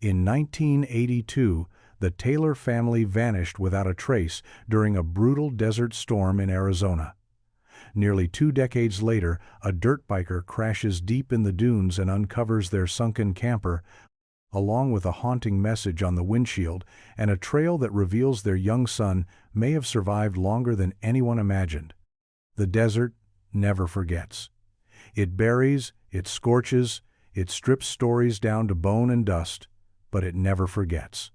In 1982, the Taylor family vanished without a trace during a brutal desert storm in Arizona. Nearly 2 decades later, a dirt biker crashes deep in the dunes and uncovers their sunken camper, along with a haunting message on the windshield and a trail that reveals their young son may have survived longer than anyone imagined. The desert never forgets. It buries, it scorches, it strips stories down to bone and dust, but it never forgets.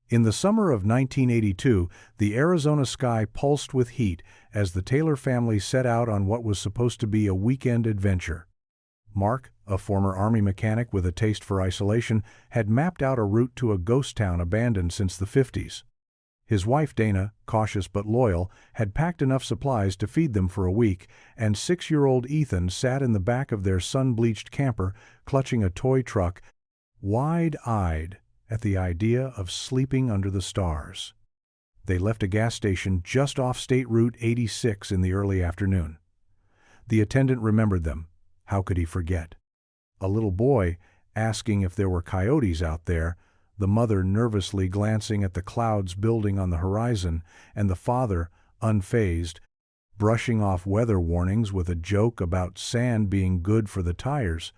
In the summer of 1982, the Arizona sky pulsed with heat as the Taylor family set out on what was supposed to be a weekend adventure. Mark, a former Army mechanic with a taste for isolation, had mapped out a route to a ghost town abandoned since the 50s. His wife Dana, cautious but loyal, had packed enough supplies to feed them for a week, and 6-year-old Ethan sat in the back of their sun-bleached camper, clutching a toy truck, wide-eyed at the idea of sleeping under the stars. They left a gas station just off State Route 86 in the early afternoon. The attendant remembered them. How could he forget? A little boy asking if there were coyotes out there, the mother nervously glancing at the clouds building on the horizon, and the father, unfazed, brushing off weather warnings with a joke about sand being good for the tires.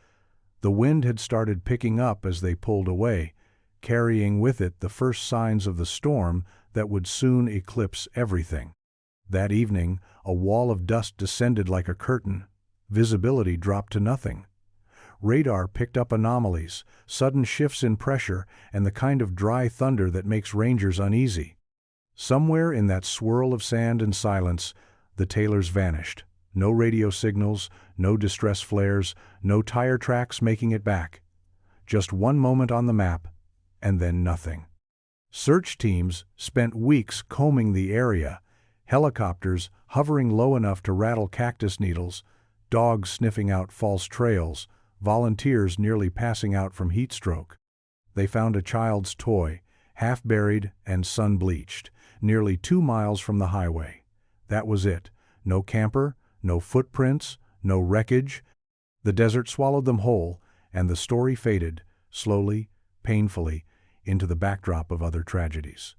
The wind had started picking up as they pulled away, carrying with it the first signs of the storm that would soon eclipse everything. That evening, a wall of dust descended like a curtain. Visibility dropped to nothing. Radar picked up anomalies, sudden shifts in pressure, and the kind of dry thunder that makes rangers uneasy. Somewhere in that swirl of sand and silence, the Taylors vanished. No radio signals, no distress flares, no tire tracks making it back. Just one moment on the map, and then nothing. Search teams spent weeks combing the area, helicopters hovering low enough to rattle cactus needles, dogs sniffing out false trails, volunteers nearly passing out from heat stroke. They found a child's toy, half buried and sun-bleached, nearly 2 miles from the highway. That was it. No camper, no footprints, no wreckage. The desert swallowed them whole, and the story faded, slowly, painfully, into the backdrop of other tragedies.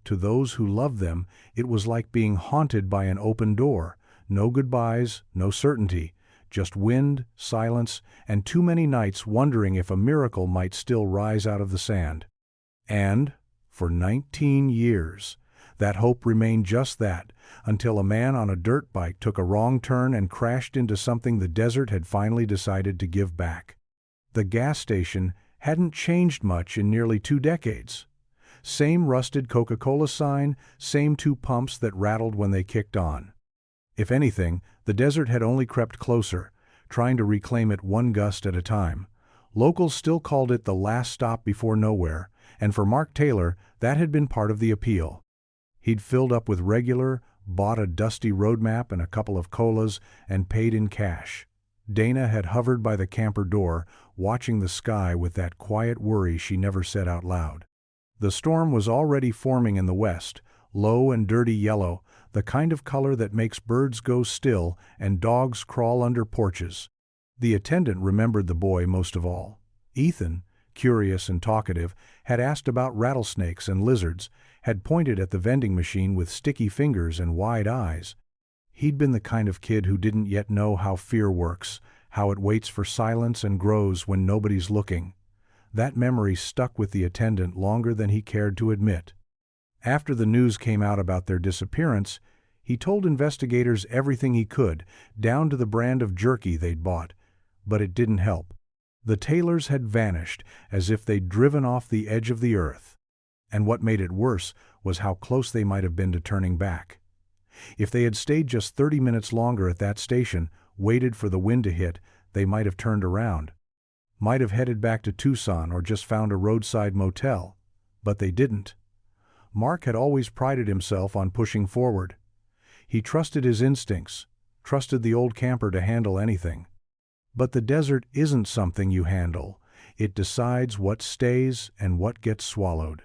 To those who loved them, it was like being haunted by an open door. No goodbyes, no certainty, just wind, silence, and too many nights wondering if a miracle might still rise out of the sand. And, for 19 years, that hope remained just that, until a man on a dirt bike took a wrong turn and crashed into something the desert had finally decided to give back. The gas station hadn't changed much in nearly 2 decades. Same rusted Coca-Cola sign, same 2 pumps that rattled when they kicked on. If anything, the desert had only crept closer, trying to reclaim it one gust at a time. Locals still called it the last stop before nowhere, and for Mark Taylor, that had been part of the appeal. He'd filled up with regular, bought a dusty road map and a couple of colas, and paid in cash. Dana had hovered by the camper door, watching the sky with that quiet worry she never said out loud. The storm was already forming in the west, low and dirty yellow, the kind of color that makes birds go still and dogs crawl under porches. The attendant remembered the boy most of all. Ethan, curious and talkative, had asked about rattlesnakes and lizards, had pointed at the vending machine with sticky fingers and wide eyes. He'd been the kind of kid who didn't yet know how fear works, how it waits for silence and grows when nobody's looking. That memory stuck with the attendant longer than he cared to admit. After the news came out about their disappearance, he told investigators everything he could, down to the brand of jerky they'd bought, but it didn't help. The Taylors had vanished as if they'd driven off the edge of the earth. And what made it worse was how close they might have been to turning back. If they had stayed just 30 minutes longer at that station, waited for the wind to hit, they might have turned around. Might have headed back to Tucson or just found a roadside motel. But they didn't. Mark had always prided himself on pushing forward. He trusted his instincts, trusted the old camper to handle anything. But the desert isn't something you handle. It decides what stays and what gets swallowed.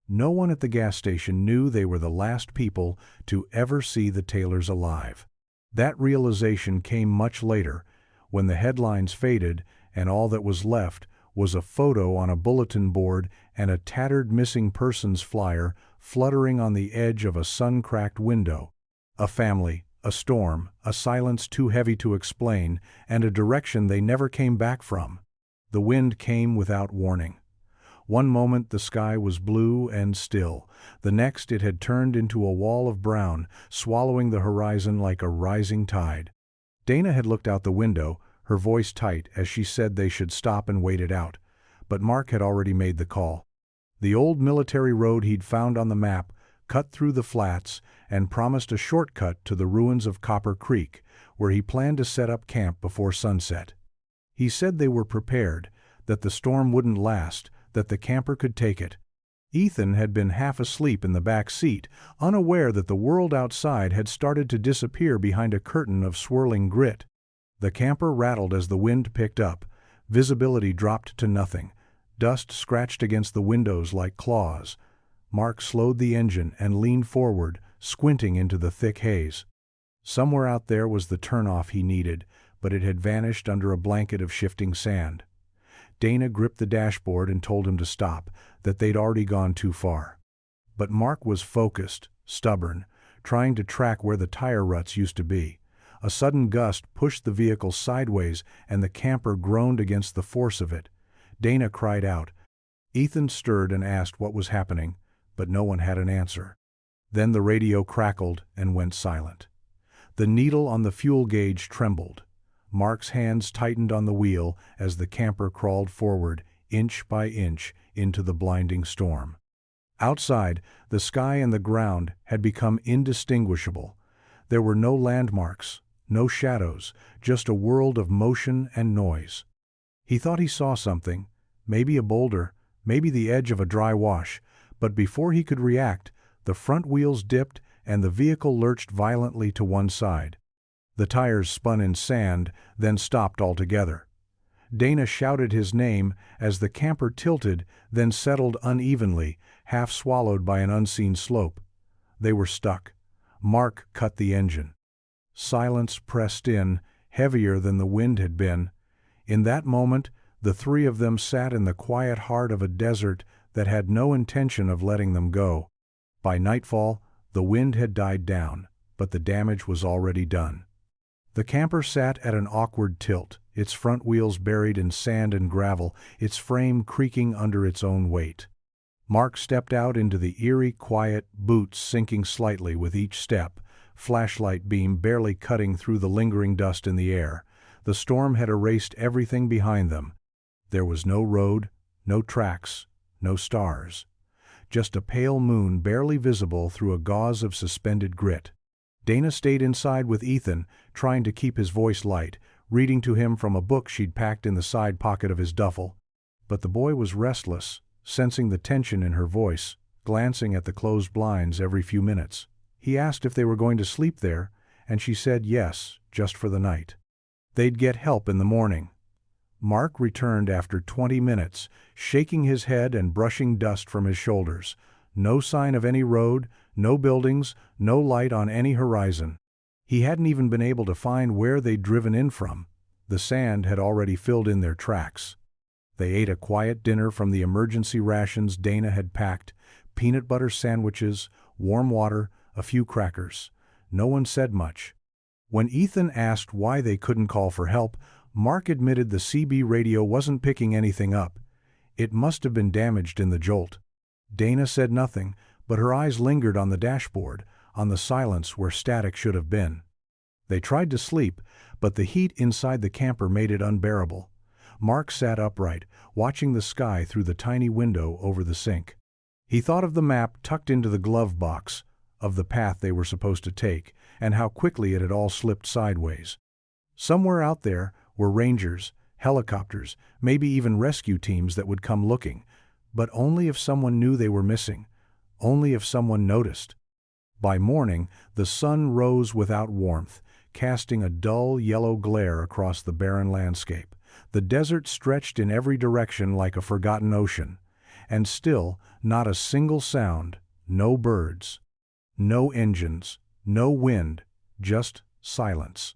No one at the gas station knew they were the last people to ever see the Taylors alive. That realization came much later, when the headlines faded and all that was left was a photo on a bulletin board and a tattered missing persons flyer fluttering on the edge of a sun-cracked window. A family, a storm, a silence too heavy to explain, and a direction they never came back from. The wind came without warning. One moment the sky was blue and still. The next it had turned into a wall of brown, swallowing the horizon like a rising tide. Dana had looked out the window, her voice tight as she said they should stop and wait it out. But Mark had already made the call. The old military road he'd found on the map cut through the flats and promised a shortcut to the ruins of Copper Creek, where he planned to set up camp before sunset. He said they were prepared, that the storm wouldn't last, that the camper could take it. Ethan had been half asleep in the back seat, unaware that the world outside had started to disappear behind a curtain of swirling grit. The camper rattled as the wind picked up. Visibility dropped to nothing. Dust scratched against the windows like claws. Mark slowed the engine and leaned forward, squinting into the thick haze. Somewhere out there was the turnoff he needed, but it had vanished under a blanket of shifting sand. Dana gripped the dashboard and told him to stop, that they'd already gone too far. But Mark was focused, stubborn, trying to track where the tire ruts used to be. A sudden gust pushed the vehicle sideways and the camper groaned against the force of it. Dana cried out. Ethan stirred and asked what was happening, but no one had an answer. Then the radio crackled and went silent. The needle on the fuel gauge trembled. Mark's hands tightened on the wheel as the camper crawled forward, inch by inch, into the blinding storm. Outside, the sky and the ground had become indistinguishable. There were no landmarks, no shadows, just a world of motion and noise. He thought he saw something, maybe a boulder, maybe the edge of a dry wash, but before he could react, the front wheels dipped and the vehicle lurched violently to one side. The tires spun in sand, then stopped altogether. Dana shouted his name as the camper tilted, then settled unevenly, half swallowed by an unseen slope. They were stuck. Mark cut the engine. Silence pressed in, heavier than the wind had been. In that moment, the three of them sat in the quiet heart of a desert that had no intention of letting them go. By nightfall, the wind had died down, but the damage was already done. The camper sat at an awkward tilt, its front wheels buried in sand and gravel, its frame creaking under its own weight. Mark stepped out into the eerie quiet, boots sinking slightly with each step, flashlight beam barely cutting through the lingering dust in the air. The storm had erased everything behind them. There was no road, no tracks, no stars. Just a pale moon barely visible through a gauze of suspended grit. Dana stayed inside with Ethan, trying to keep his voice light, reading to him from a book she'd packed in the side pocket of his duffel. But the boy was restless, sensing the tension in her voice, glancing at the closed blinds every few minutes. He asked if they were going to sleep there, and she said yes, just for the night. They'd get help in the morning. Mark returned after 20 minutes, shaking his head and brushing dust from his shoulders. No sign of any road, no buildings, no light on any horizon. He hadn't even been able to find where they'd driven in from. The sand had already filled in their tracks. They ate a quiet dinner from the emergency rations Dana had packed, peanut butter sandwiches, warm water, a few crackers. No one said much. When Ethan asked why they couldn't call for help, Mark admitted the CB radio wasn't picking anything up. It must have been damaged in the jolt. Dana said nothing, but her eyes lingered on the dashboard, on the silence where static should have been. They tried to sleep, but the heat inside the camper made it unbearable. Mark sat upright, watching the sky through the tiny window over the sink. He thought of the map tucked into the glove box, of the path they were supposed to take, and how quickly it had all slipped sideways. Somewhere out there were rangers, helicopters, maybe even rescue teams that would come looking, but only if someone knew they were missing, only if someone noticed. By morning, the sun rose without warmth, casting a dull yellow glare across the barren landscape. The desert stretched in every direction like a forgotten ocean, and still not a single sound, no birds, no engines, no wind, just silence.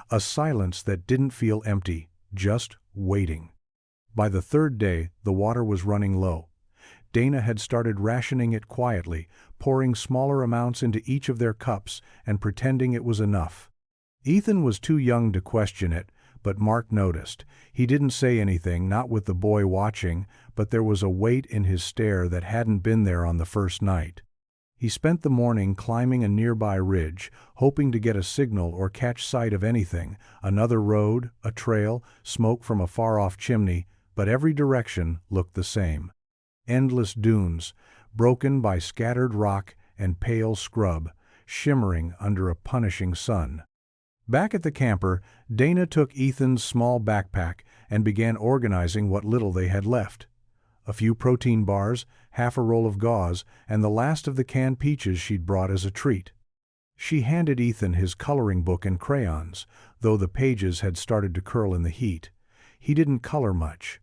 A silence that didn't feel empty, just waiting. By the third day, the water was running low. Dana had started rationing it quietly, pouring smaller amounts into each of their cups and pretending it was enough. Ethan was too young to question it, but Mark noticed. He didn't say anything, not with the boy watching, but there was a weight in his stare that hadn't been there on the first night. He spent the morning climbing a nearby ridge, hoping to get a signal or catch sight of anything, another road, a trail, smoke from a far-off chimney, but every direction looked the same. Endless dunes, broken by scattered rock and pale scrub, shimmering under a punishing sun. Back at the camper, Dana took Ethan's small backpack and began organizing what little they had left. A few protein bars, half a roll of gauze, and the last of the canned peaches she'd brought as a treat. She handed Ethan his coloring book and crayons, though the pages had started to curl in the heat. He didn't color much.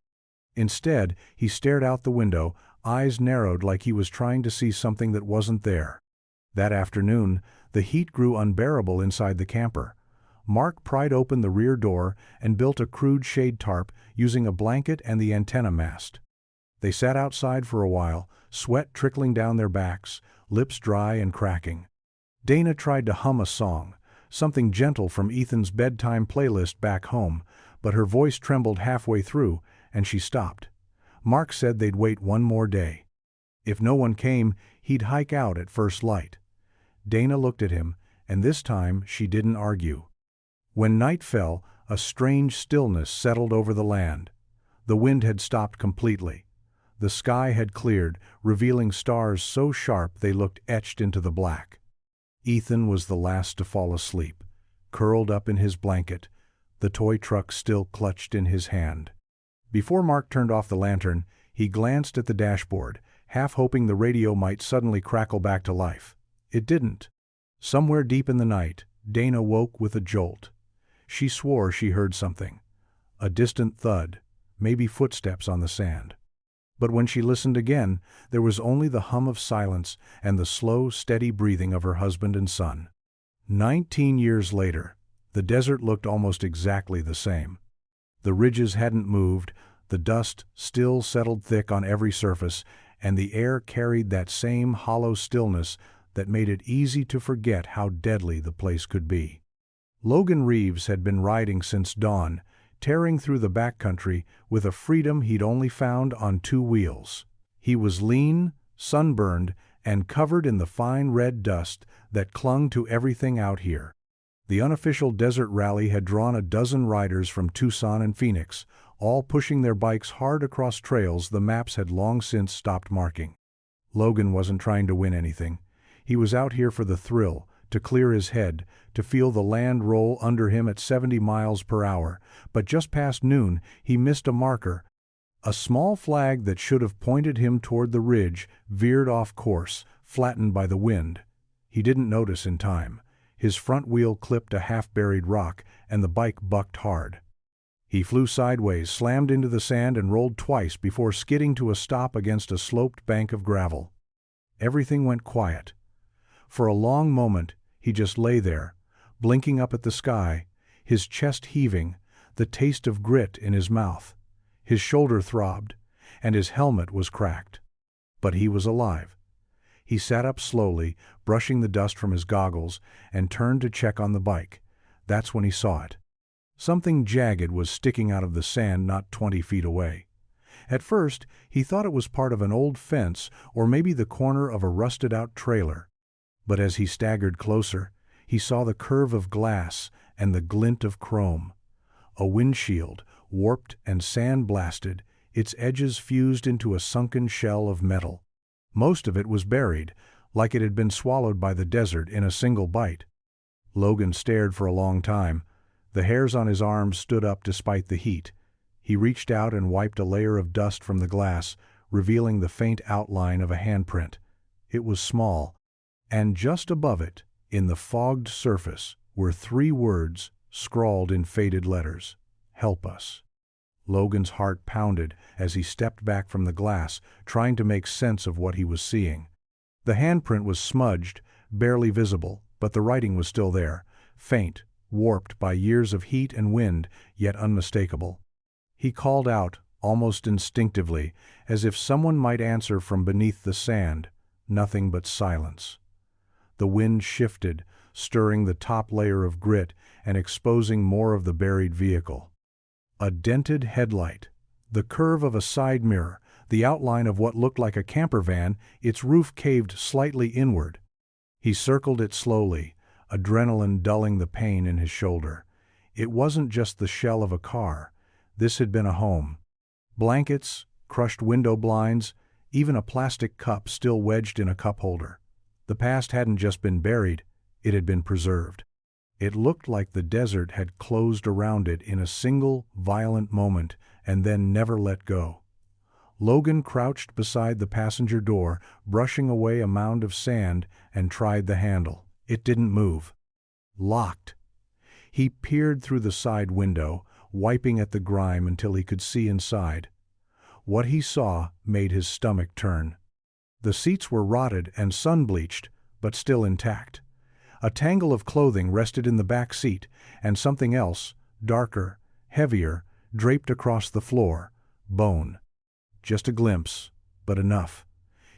Instead, he stared out the window, eyes narrowed like he was trying to see something that wasn't there. That afternoon, the heat grew unbearable inside the camper. Mark pried open the rear door and built a crude shade tarp using a blanket and the antenna mast. They sat outside for a while, sweat trickling down their backs, lips dry and cracking. Dana tried to hum a song, something gentle from Ethan's bedtime playlist back home, but her voice trembled halfway through, and she stopped. Mark said they'd wait one more day. If no one came, he'd hike out at first light. Dana looked at him, and this time she didn't argue. When night fell, a strange stillness settled over the land. The wind had stopped completely. The sky had cleared, revealing stars so sharp they looked etched into the black. Ethan was the last to fall asleep, curled up in his blanket, the toy truck still clutched in his hand. Before Mark turned off the lantern, he glanced at the dashboard, half hoping the radio might suddenly crackle back to life. It didn't. Somewhere deep in the night, Dana woke with a jolt. She swore she heard something. A distant thud, maybe footsteps on the sand. But when she listened again, there was only the hum of silence and the slow, steady breathing of her husband and son. 19 years later, the desert looked almost exactly the same. The ridges hadn't moved, the dust still settled thick on every surface, and the air carried that same hollow stillness that made it easy to forget how deadly the place could be. Logan Reeves had been riding since dawn, tearing through the backcountry with a freedom he'd only found on two wheels. He was lean, sunburned, and covered in the fine red dust that clung to everything out here. The unofficial desert rally had drawn a dozen riders from Tucson and Phoenix, all pushing their bikes hard across trails the maps had long since stopped marking. Logan wasn't trying to win anything. He was out here for the thrill, to clear his head, to feel the land roll under him at 70 miles per hour, but just past noon he missed a marker. A small flag that should have pointed him toward the ridge veered off course, flattened by the wind. He didn't notice in time. His front wheel clipped a half-buried rock, and the bike bucked hard. He flew sideways, slammed into the sand, and rolled twice before skidding to a stop against a sloped bank of gravel. Everything went quiet. For a long moment, he just lay there, blinking up at the sky, his chest heaving, the taste of grit in his mouth. His shoulder throbbed, and his helmet was cracked. But he was alive. He sat up slowly, brushing the dust from his goggles, and turned to check on the bike. That's when he saw it. Something jagged was sticking out of the sand not 20 feet away. At first, he thought it was part of an old fence or maybe the corner of a rusted-out trailer. But as he staggered closer, he saw the curve of glass and the glint of chrome. A windshield, warped and sand-blasted, its edges fused into a sunken shell of metal. Most of it was buried, like it had been swallowed by the desert in a single bite. Logan stared for a long time. The hairs on his arms stood up despite the heat. He reached out and wiped a layer of dust from the glass, revealing the faint outline of a handprint. It was small, and just above it, in the fogged surface, were 3 words scrawled in faded letters: "Help us." Logan's heart pounded as he stepped back from the glass, trying to make sense of what he was seeing. The handprint was smudged, barely visible, but the writing was still there, faint, warped by years of heat and wind, yet unmistakable. He called out, almost instinctively, as if someone might answer from beneath the sand. Nothing but silence. The wind shifted, stirring the top layer of grit and exposing more of the buried vehicle. A dented headlight, the curve of a side mirror, the outline of what looked like a camper van, its roof caved slightly inward. He circled it slowly, adrenaline dulling the pain in his shoulder. It wasn't just the shell of a car. This had been a home. Blankets, crushed window blinds, even a plastic cup still wedged in a cup holder. The past hadn't just been buried, it had been preserved. It looked like the desert had closed around it in a single, violent moment and then never let go. Logan crouched beside the passenger door, brushing away a mound of sand, and tried the handle. It didn't move. Locked. He peered through the side window, wiping at the grime until he could see inside. What he saw made his stomach turn. The seats were rotted and sun-bleached, but still intact. A tangle of clothing rested in the back seat, and something else, darker, heavier, draped across the floor. Bone. Just a glimpse, but enough.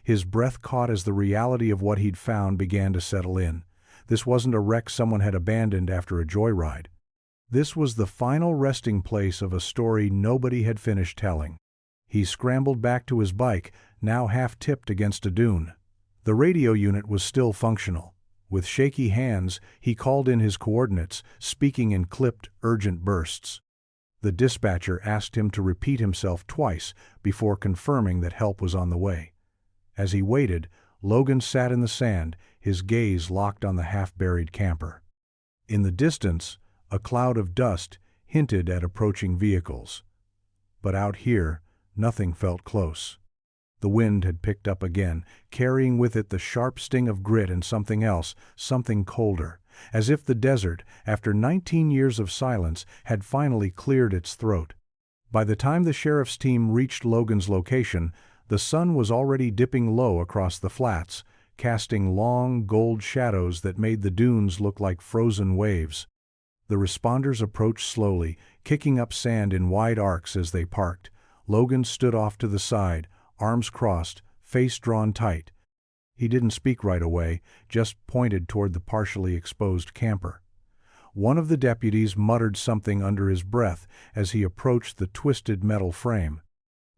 His breath caught as the reality of what he'd found began to settle in. This wasn't a wreck someone had abandoned after a joyride. This was the final resting place of a story nobody had finished telling. He scrambled back to his bike, now half-tipped against a dune. The radio unit was still functional. With shaky hands, he called in his coordinates, speaking in clipped, urgent bursts. The dispatcher asked him to repeat himself twice before confirming that help was on the way. As he waited, Logan sat in the sand, his gaze locked on the half-buried camper. In the distance, a cloud of dust hinted at approaching vehicles. But out here, nothing felt close. The wind had picked up again, carrying with it the sharp sting of grit and something else, something colder, as if the desert, after 19 years of silence, had finally cleared its throat. By the time the sheriff's team reached Logan's location, the sun was already dipping low across the flats, casting long, gold shadows that made the dunes look like frozen waves. The responders approached slowly, kicking up sand in wide arcs as they parked. Logan stood off to the side, arms crossed, face drawn tight. He didn't speak right away, just pointed toward the partially exposed camper. One of the deputies muttered something under his breath as he approached the twisted metal frame.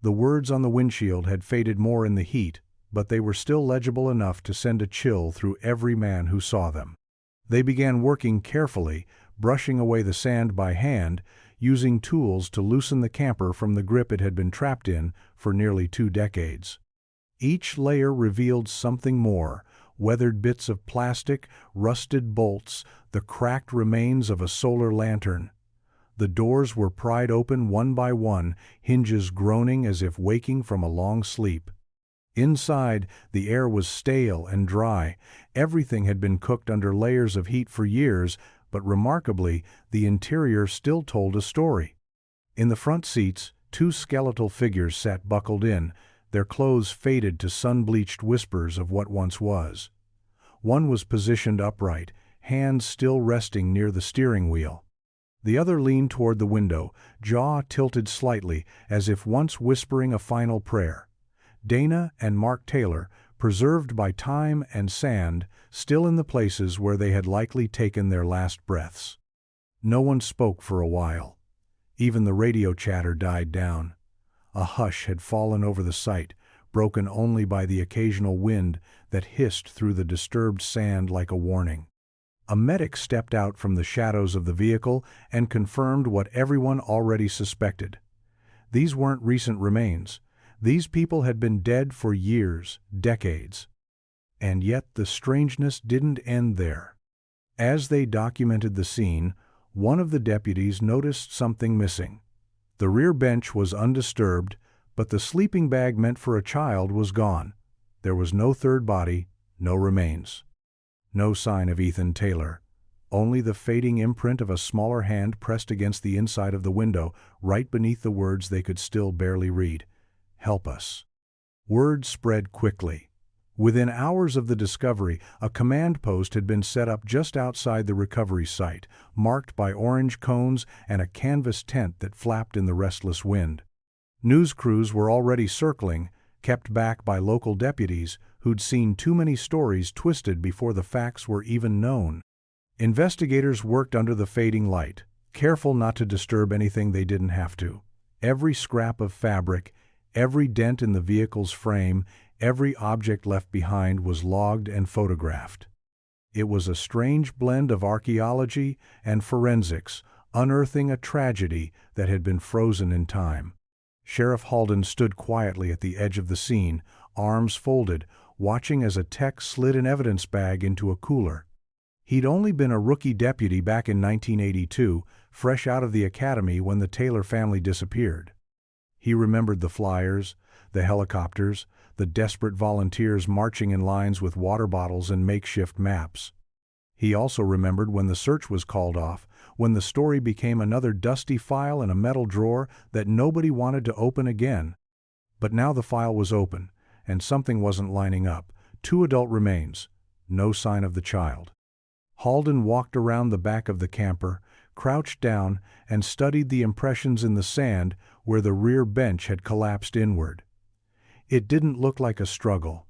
The words on the windshield had faded more in the heat, but they were still legible enough to send a chill through every man who saw them. They began working carefully, brushing away the sand by hand, using tools to loosen the camper from the grip it had been trapped in for nearly 2 decades. Each layer revealed something more: weathered bits of plastic, rusted bolts, the cracked remains of a solar lantern. The doors were pried open one by one, hinges groaning as if waking from a long sleep. Inside, the air was stale and dry. Everything had been cooked under layers of heat for years, but remarkably, the interior still told a story. In the front seats, 2 skeletal figures sat buckled in, their clothes faded to sun-bleached whispers of what once was. One was positioned upright, hands still resting near the steering wheel. The other leaned toward the window, jaw tilted slightly, as if once whispering a final prayer. Dana and Mark Taylor, preserved by time and sand, still in the places where they had likely taken their last breaths. No one spoke for a while. Even the radio chatter died down. A hush had fallen over the site, broken only by the occasional wind that hissed through the disturbed sand like a warning. A medic stepped out from the shadows of the vehicle and confirmed what everyone already suspected. These weren't recent remains. These people had been dead for years, decades. And yet the strangeness didn't end there. As they documented the scene, one of the deputies noticed something missing. The rear bench was undisturbed, but the sleeping bag meant for a child was gone. There was no third body, no remains. No sign of Ethan Taylor. Only the fading imprint of a smaller hand pressed against the inside of the window, right beneath the words they could still barely read. "Help us." Word spread quickly. Within hours of the discovery, a command post had been set up just outside the recovery site, marked by orange cones and a canvas tent that flapped in the restless wind. News crews were already circling, kept back by local deputies who'd seen too many stories twisted before the facts were even known. Investigators worked under the fading light, careful not to disturb anything they didn't have to. Every scrap of fabric, every dent in the vehicle's frame, every object left behind was logged and photographed. It was a strange blend of archaeology and forensics, unearthing a tragedy that had been frozen in time. Sheriff Halden stood quietly at the edge of the scene, arms folded, watching as a tech slid an evidence bag into a cooler. He'd only been a rookie deputy back in 1982, fresh out of the academy when the Taylor family disappeared. He remembered the flyers, the helicopters, the desperate volunteers marching in lines with water bottles and makeshift maps. He also remembered when the search was called off, when the story became another dusty file in a metal drawer that nobody wanted to open again. But now the file was open, and something wasn't lining up. 2 adult remains, no sign of the child. Halden walked around the back of the camper, crouched down, and studied the impressions in the sand where the rear bench had collapsed inward. It didn't look like a struggle.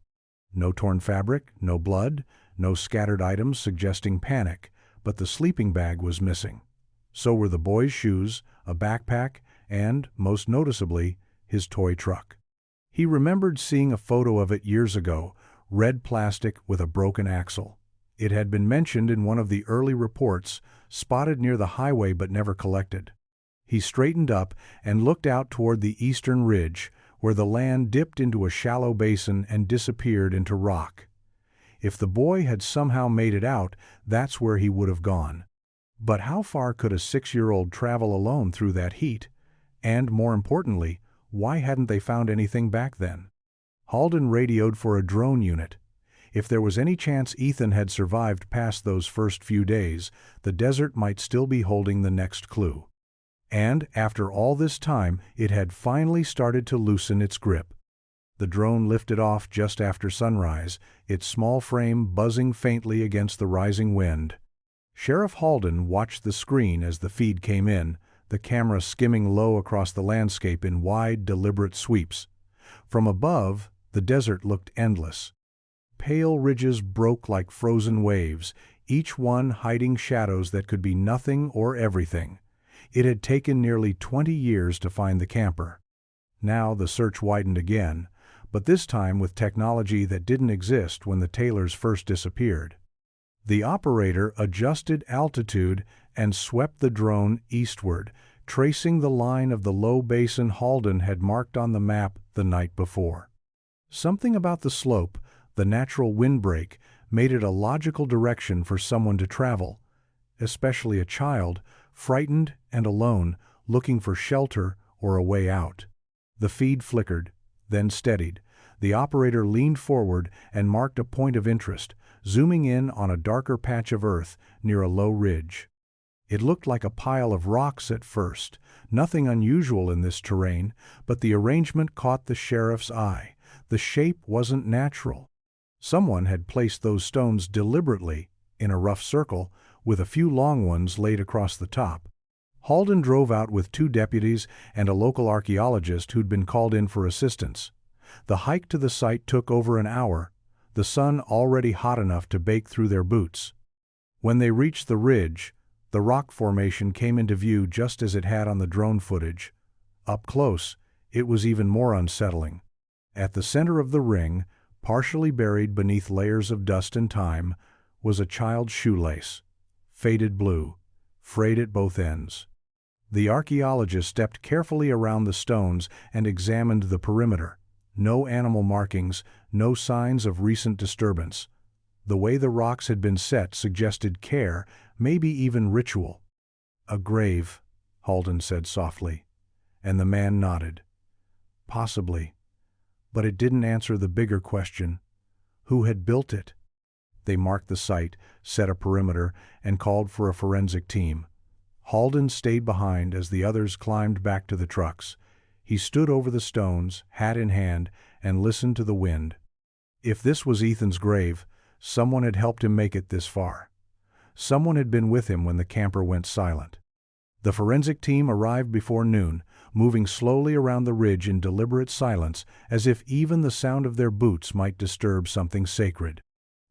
No torn fabric, no blood, no scattered items suggesting panic, but the sleeping bag was missing. So were the boy's shoes, a backpack, and, most noticeably, his toy truck. He remembered seeing a photo of it years ago, red plastic with a broken axle. It had been mentioned in one of the early reports, spotted near the highway but never collected. He straightened up and looked out toward the eastern ridge, where the land dipped into a shallow basin and disappeared into rock. If the boy had somehow made it out, that's where he would have gone. But how far could a 6-year-old travel alone through that heat? And, more importantly, why hadn't they found anything back then? Halden radioed for a drone unit. If there was any chance Ethan had survived past those first few days, the desert might still be holding the next clue. And, after all this time, it had finally started to loosen its grip. The drone lifted off just after sunrise, its small frame buzzing faintly against the rising wind. Sheriff Halden watched the screen as the feed came in, the camera skimming low across the landscape in wide, deliberate sweeps. From above, the desert looked endless. Pale ridges broke like frozen waves, each one hiding shadows that could be nothing or everything. It had taken nearly 20 years to find the camper. Now the search widened again, but this time with technology that didn't exist when the Taylors first disappeared. The operator adjusted altitude and swept the drone eastward, tracing the line of the low basin Halden had marked on the map the night before. Something about the slope, the natural windbreak, made it a logical direction for someone to travel, especially a child, frightened and alone, looking for shelter or a way out. The feed flickered, then steadied. The operator leaned forward and marked a point of interest, zooming in on a darker patch of earth near a low ridge. It looked like a pile of rocks at first, nothing unusual in this terrain, but the arrangement caught the sheriff's eye. The shape wasn't natural. Someone had placed those stones deliberately, in a rough circle, with a few long ones laid across the top. Halden drove out with 2 deputies and a local archaeologist who'd been called in for assistance. The hike to the site took over an hour, the sun already hot enough to bake through their boots. When they reached the ridge, the rock formation came into view just as it had on the drone footage. Up close, it was even more unsettling. At the center of the ring, partially buried beneath layers of dust and time, was a child's shoelace, faded blue, frayed at both ends. The archaeologist stepped carefully around the stones and examined the perimeter. No animal markings, no signs of recent disturbance. The way the rocks had been set suggested care, maybe even ritual. "A grave," Halden said softly, and the man nodded. "Possibly." But it didn't answer the bigger question. Who had built it? They marked the site, set a perimeter, and called for a forensic team. Halden stayed behind as the others climbed back to the trucks. He stood over the stones, hat in hand, and listened to the wind. If this was Ethan's grave, someone had helped him make it this far. Someone had been with him when the camper went silent. The forensic team arrived before noon, moving slowly around the ridge in deliberate silence, as if even the sound of their boots might disturb something sacred.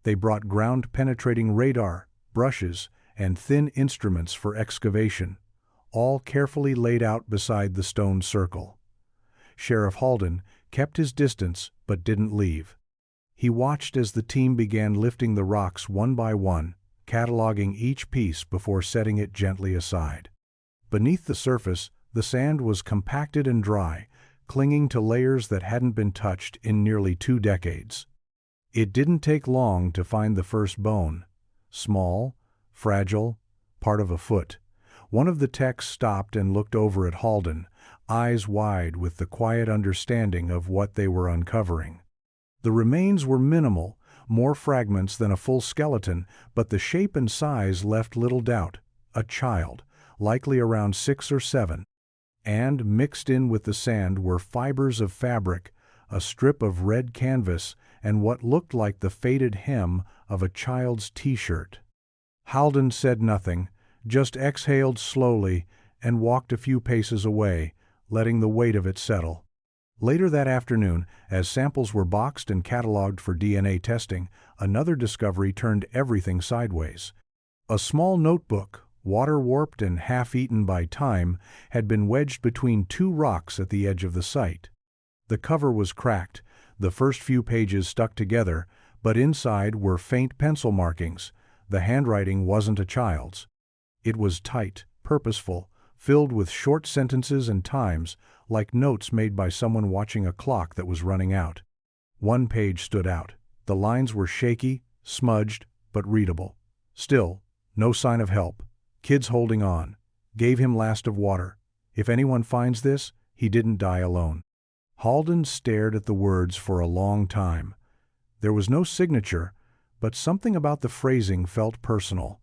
They brought ground-penetrating radar, brushes, and thin instruments for excavation, all carefully laid out beside the stone circle. Sheriff Halden kept his distance but didn't leave. He watched as the team began lifting the rocks one by one, cataloging each piece before setting it gently aside. Beneath the surface, the sand was compacted and dry, clinging to layers that hadn't been touched in nearly 2 decades. It didn't take long to find the first bone. Small, fragile, part of a foot. One of the techs stopped and looked over at Halden, eyes wide with the quiet understanding of what they were uncovering. The remains were minimal, more fragments than a full skeleton, but the shape and size left little doubt. A child, likely around 6 or 7. And mixed in with the sand were fibers of fabric, a strip of red canvas, and what looked like the faded hem of a child's t-shirt. Halden said nothing, just exhaled slowly and walked a few paces away, letting the weight of it settle. Later that afternoon, as samples were boxed and cataloged for DNA testing, another discovery turned everything sideways. A small notebook, water-warped and half-eaten by time, had been wedged between 2 rocks at the edge of the site. The cover was cracked, the first few pages stuck together, but inside were faint pencil markings. The handwriting wasn't a child's. It was tight, purposeful, filled with short sentences and times, like notes made by someone watching a clock that was running out. One page stood out. The lines were shaky, smudged, but readable. Still, no sign of help. Kids holding on. Gave him last of water. If anyone finds this, he didn't die alone. Halden stared at the words for a long time. There was no signature, but something about the phrasing felt personal.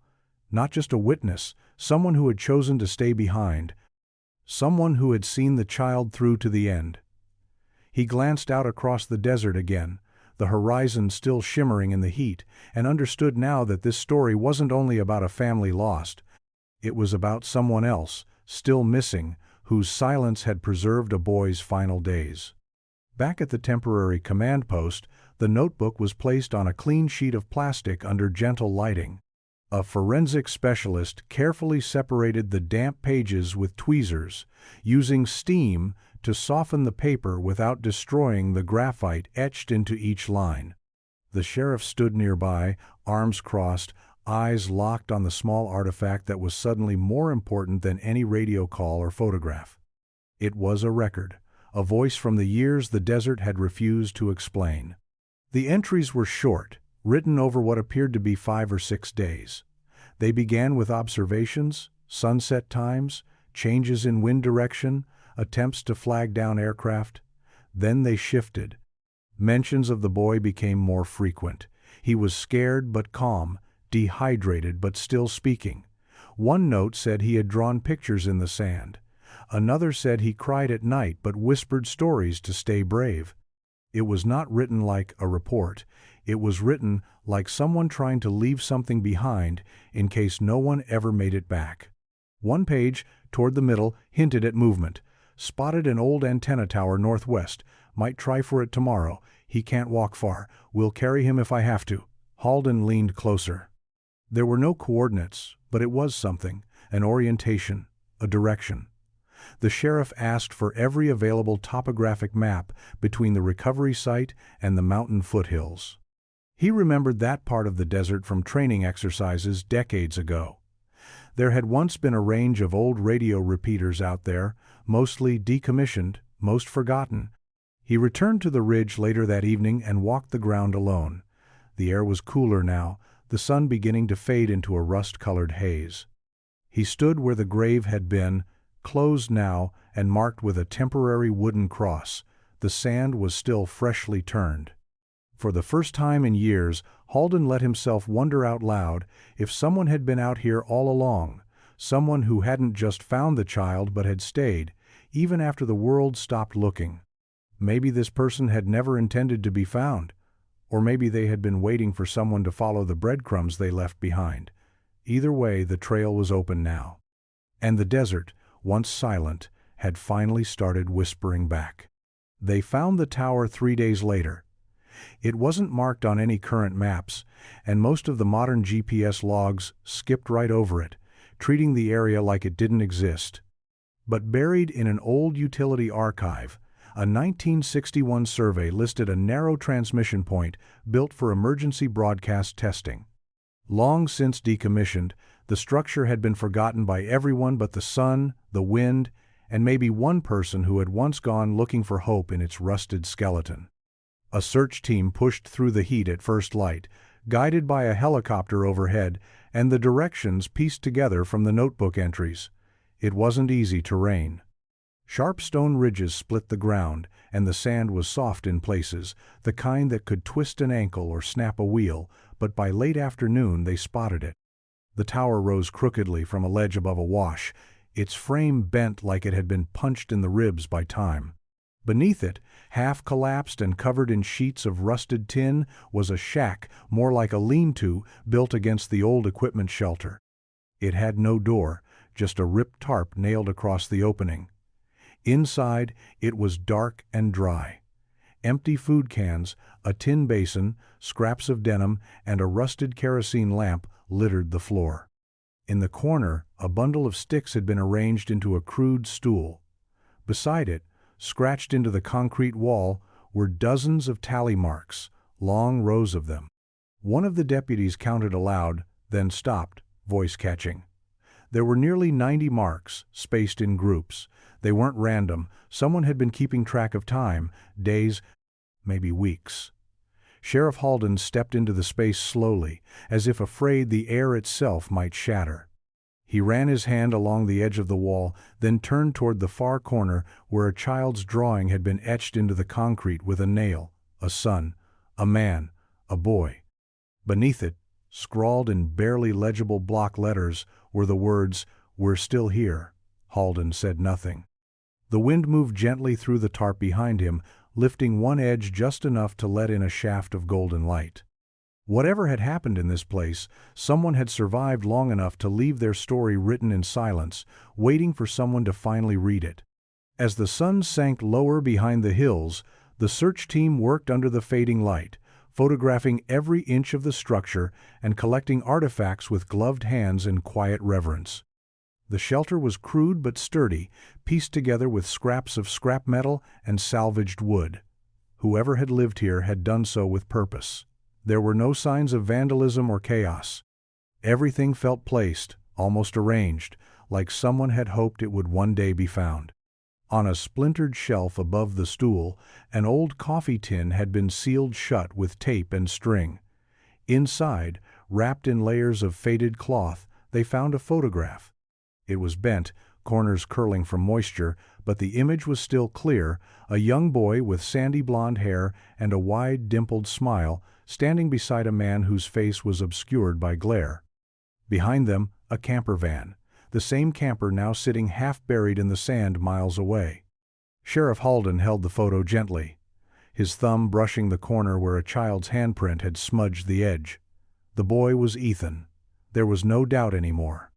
Not just a witness, someone who had chosen to stay behind. Someone who had seen the child through to the end. He glanced out across the desert again, the horizon still shimmering in the heat, and understood now that this story wasn't only about a family lost. It was about someone else, still missing, whose silence had preserved a boy's final days. Back at the temporary command post, the notebook was placed on a clean sheet of plastic under gentle lighting. A forensic specialist carefully separated the damp pages with tweezers, using steam to soften the paper without destroying the graphite etched into each line. The sheriff stood nearby, arms crossed, eyes locked on the small artifact that was suddenly more important than any radio call or photograph. It was a record, a voice from the years the desert had refused to explain. The entries were short, written over what appeared to be 5 or 6 days. They began with observations, sunset times, changes in wind direction, attempts to flag down aircraft. Then they shifted. Mentions of the boy became more frequent. He was scared but calm, dehydrated but still speaking. One note said he had drawn pictures in the sand. Another said he cried at night but whispered stories to stay brave. It was not written like a report. It was written like someone trying to leave something behind in case no one ever made it back. One page, toward the middle, hinted at movement. Spotted an old antenna tower northwest. Might try for it tomorrow. He can't walk far. Will carry him if I have to. Halden leaned closer. There were no coordinates, but it was something, an orientation, a direction. The sheriff asked for every available topographic map between the recovery site and the mountain foothills. He remembered that part of the desert from training exercises decades ago. There had once been a range of old radio repeaters out there, mostly decommissioned, most forgotten. He returned to the ridge later that evening and walked the ground alone. The air was cooler now, the sun beginning to fade into a rust-colored haze. He stood where the grave had been, closed now and marked with a temporary wooden cross. The sand was still freshly turned. For the first time in years, Halden let himself wonder out loud if someone had been out here all along, someone who hadn't just found the child but had stayed, even after the world stopped looking. Maybe this person had never intended to be found, or maybe they had been waiting for someone to follow the breadcrumbs they left behind. Either way, the trail was open now. And the desert, once silent, had finally started whispering back. They found the tower 3 days later. It wasn't marked on any current maps, and most of the modern GPS logs skipped right over it, treating the area like it didn't exist. But buried in an old utility archive, a 1961 survey listed a narrow transmission point built for emergency broadcast testing. Long since decommissioned, the structure had been forgotten by everyone but the sun, the wind, and maybe one person who had once gone looking for hope in its rusted skeleton. A search team pushed through the heat at first light, guided by a helicopter overhead and the directions pieced together from the notebook entries. It wasn't easy terrain. Sharp stone ridges split the ground, and the sand was soft in places, the kind that could twist an ankle or snap a wheel, but by late afternoon they spotted it. The tower rose crookedly from a ledge above a wash, its frame bent like it had been punched in the ribs by time. Beneath it, half collapsed and covered in sheets of rusted tin, was a shack, more like a lean-to, built against the old equipment shelter. It had no door, just a ripped tarp nailed across the opening. Inside, it was dark and dry. Empty food cans, a tin basin, scraps of denim, and a rusted kerosene lamp littered the floor. In the corner, a bundle of sticks had been arranged into a crude stool. Beside it, scratched into the concrete wall, were dozens of tally marks, long rows of them. One of the deputies counted aloud, then stopped, voice catching. There were nearly 90 marks, spaced in groups. They weren't random. Someone had been keeping track of time, days, maybe weeks. Sheriff Halden stepped into the space slowly, as if afraid the air itself might shatter. He ran his hand along the edge of the wall, then turned toward the far corner where a child's drawing had been etched into the concrete with a nail, a son, a man, a boy. Beneath it, scrawled in barely legible block letters, were the words, "We're still here." Halden said nothing. The wind moved gently through the tarp behind him, lifting one edge just enough to let in a shaft of golden light. Whatever had happened in this place, someone had survived long enough to leave their story written in silence, waiting for someone to finally read it. As the sun sank lower behind the hills, the search team worked under the fading light, photographing every inch of the structure and collecting artifacts with gloved hands in quiet reverence. The shelter was crude but sturdy, pieced together with scraps of scrap metal and salvaged wood. Whoever had lived here had done so with purpose. There were no signs of vandalism or chaos. Everything felt placed, almost arranged, like someone had hoped it would one day be found. On a splintered shelf above the stool, an old coffee tin had been sealed shut with tape and string. Inside, wrapped in layers of faded cloth, they found a photograph. It was bent, corners curling from moisture, but the image was still clear, a young boy with sandy blonde hair and a wide, dimpled smile, standing beside a man whose face was obscured by glare. Behind them, a camper van, the same camper now sitting half buried in the sand miles away. Sheriff Halden held the photo gently, his thumb brushing the corner where a child's handprint had smudged the edge. The boy was Ethan. There was no doubt anymore.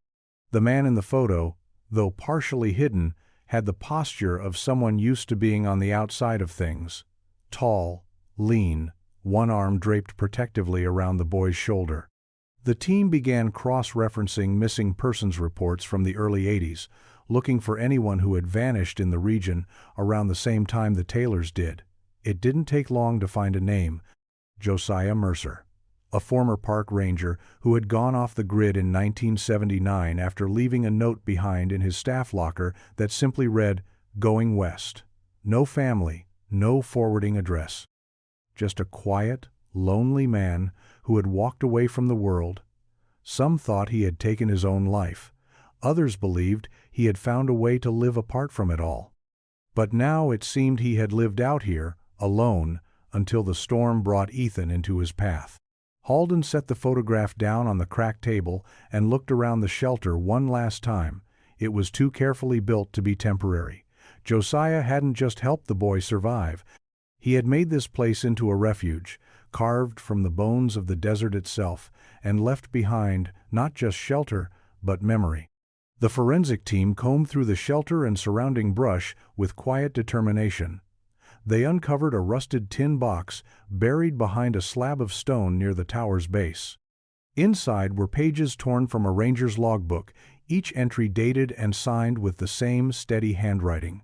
The man in the photo, though partially hidden, had the posture of someone used to being on the outside of things. Tall, lean, one arm draped protectively around the boy's shoulder. The team began cross-referencing missing persons reports from the early 80s, looking for anyone who had vanished in the region around the same time the Taylors did. It didn't take long to find a name: Josiah Mercer, a former park ranger who had gone off the grid in 1979 after leaving a note behind in his staff locker that simply read, "Going west." No family, no forwarding address. Just a quiet, lonely man who had walked away from the world. Some thought he had taken his own life. Others believed he had found a way to live apart from it all. But now it seemed he had lived out here, alone, until the storm brought Ethan into his path. Halden set the photograph down on the cracked table and looked around the shelter one last time. It was too carefully built to be temporary. Josiah hadn't just helped the boy survive. He had made this place into a refuge, carved from the bones of the desert itself, and left behind not just shelter, but memory. The forensic team combed through the shelter and surrounding brush with quiet determination. They uncovered a rusted tin box buried behind a slab of stone near the tower's base. Inside were pages torn from a ranger's logbook, each entry dated and signed with the same steady handwriting.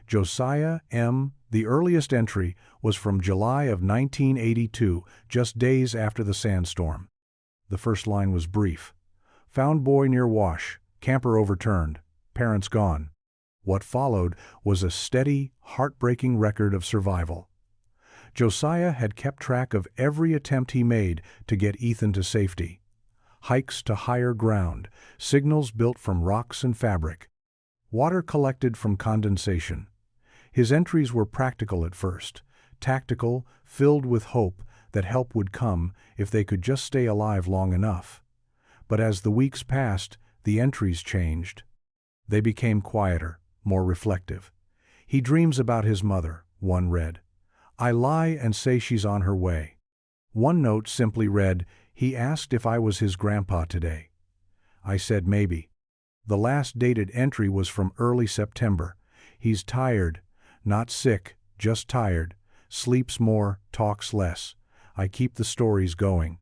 Josiah M. The earliest entry was from July of 1982, just days after the sandstorm. The first line was brief. Found boy near wash, camper overturned, parents gone. What followed was a steady, heartbreaking record of survival. Josiah had kept track of every attempt he made to get Ethan to safety. Hikes to higher ground, signals built from rocks and fabric, water collected from condensation. His entries were practical at first, tactical, filled with hope that help would come if they could just stay alive long enough. But as the weeks passed, the entries changed. They became quieter, more reflective. He dreams about his mother, one read. I lie and say she's on her way. One note simply read, he asked if I was his grandpa today. I said maybe. The last dated entry was from early September. He's tired, not sick, just tired, sleeps more, talks less. I keep the stories going.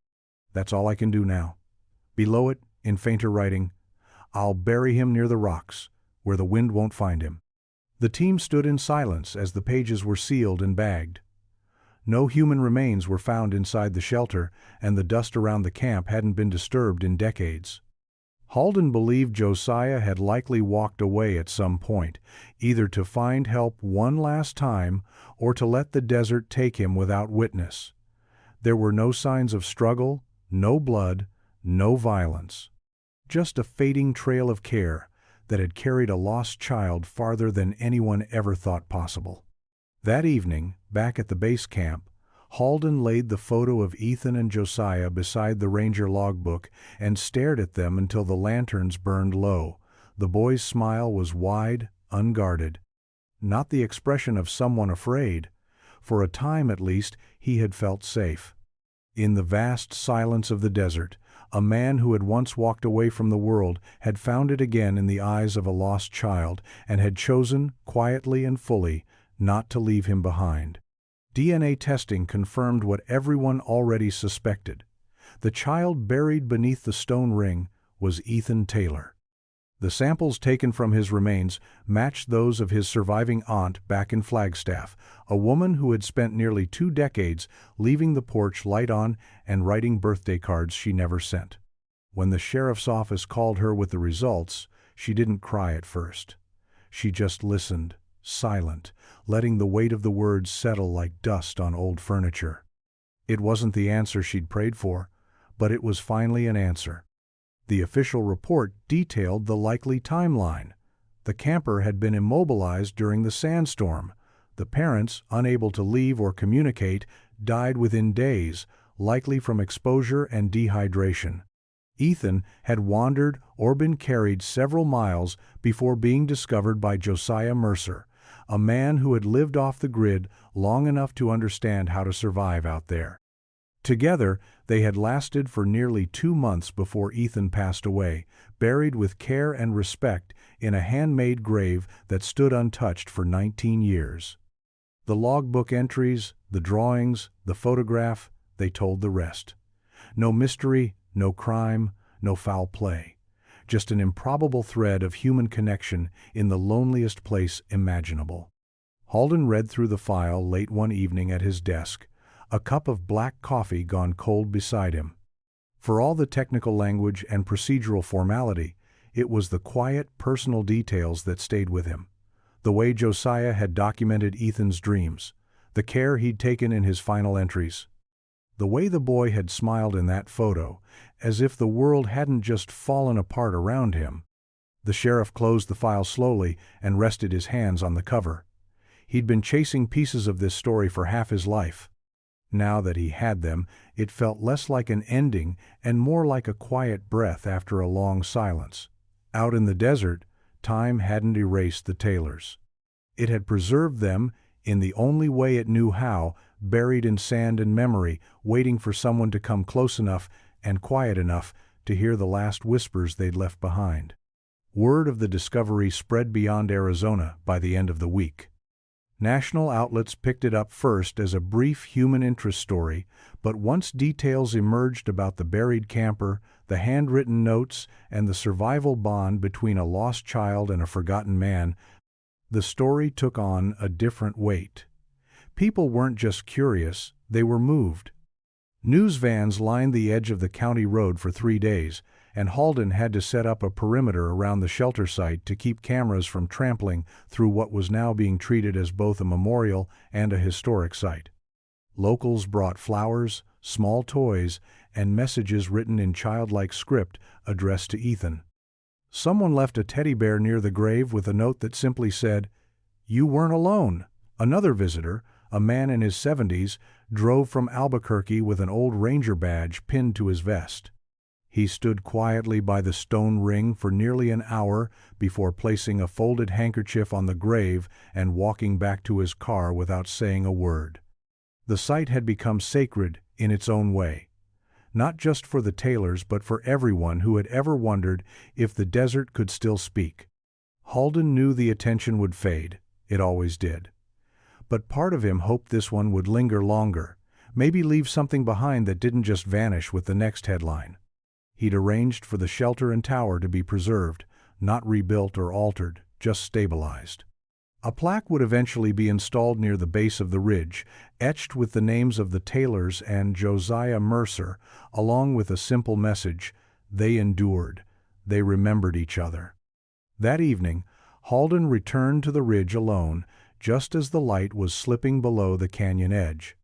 That's all I can do now. Below it, in fainter writing, I'll bury him near the rocks, where the wind won't find him. The team stood in silence as the pages were sealed and bagged. No human remains were found inside the shelter, and the dust around the camp hadn't been disturbed in decades. Halden believed Josiah had likely walked away at some point, either to find help one last time or to let the desert take him without witness. There were no signs of struggle, no blood, no violence. Just a fading trail of care that had carried a lost child farther than anyone ever thought possible. That evening, back at the base camp, Halden laid the photo of Ethan and Josiah beside the ranger logbook and stared at them until the lanterns burned low. The boy's smile was wide, unguarded. Not the expression of someone afraid. For a time at least, he had felt safe. In the vast silence of the desert, a man who had once walked away from the world had found it again in the eyes of a lost child and had chosen, quietly and fully, not to leave him behind. DNA testing confirmed what everyone already suspected. The child buried beneath the stone ring was Ethan Taylor. The samples taken from his remains matched those of his surviving aunt back in Flagstaff, a woman who had spent nearly 2 decades leaving the porch light on and writing birthday cards she never sent. When the sheriff's office called her with the results, she didn't cry at first. She just listened, silent, letting the weight of the words settle like dust on old furniture. It wasn't the answer she'd prayed for, but it was finally an answer. The official report detailed the likely timeline. The camper had been immobilized during the sandstorm. The parents, unable to leave or communicate, died within days, likely from exposure and dehydration. Ethan had wandered or been carried several miles before being discovered by Josiah Mercer, a man who had lived off the grid long enough to understand how to survive out there. Together, they had lasted for nearly 2 months before Ethan passed away, buried with care and respect in a handmade grave that stood untouched for 19 years. The logbook entries, the drawings, the photograph, they told the rest. No mystery, no crime, no foul play. Just an improbable thread of human connection in the loneliest place imaginable. Halden read through the file late one evening at his desk, a cup of black coffee gone cold beside him. For all the technical language and procedural formality, it was the quiet, personal details that stayed with him. The way Josiah had documented Ethan's dreams, the care he'd taken in his final entries. The way the boy had smiled in that photo, as if the world hadn't just fallen apart around him. The sheriff closed the file slowly and rested his hands on the cover. He'd been chasing pieces of this story for half his life. Now that he had them, it felt less like an ending and more like a quiet breath after a long silence. Out in the desert, time hadn't erased the Taylors. It had preserved them in the only way it knew how, buried in sand and memory, waiting for someone to come close enough and quiet enough to hear the last whispers they'd left behind. Word of the discovery spread beyond Arizona by the end of the week. National outlets picked it up first as a brief human interest story, but once details emerged about the buried camper, the handwritten notes, and the survival bond between a lost child and a forgotten man, the story took on a different weight. People weren't just curious, they were moved. News vans lined the edge of the county road for 3 days, and Halden had to set up a perimeter around the shelter site to keep cameras from trampling through what was now being treated as both a memorial and a historic site. Locals brought flowers, small toys, and messages written in childlike script addressed to Ethan. Someone left a teddy bear near the grave with a note that simply said, "You weren't alone." Another visitor, a man in his 70s, drove from Albuquerque with an old ranger badge pinned to his vest. He stood quietly by the stone ring for nearly an hour before placing a folded handkerchief on the grave and walking back to his car without saying a word. The site had become sacred in its own way, not just for the Taylors but for everyone who had ever wondered if the desert could still speak. Halden knew the attention would fade, it always did. But part of him hoped this one would linger longer, maybe leave something behind that didn't just vanish with the next headline. He'd arranged for the shelter and tower to be preserved, not rebuilt or altered, just stabilized. A plaque would eventually be installed near the base of the ridge, etched with the names of the Taylors and Josiah Mercer, along with a simple message: they endured, they remembered each other. That evening, Halden returned to the ridge alone, just as the light was slipping below the canyon edge.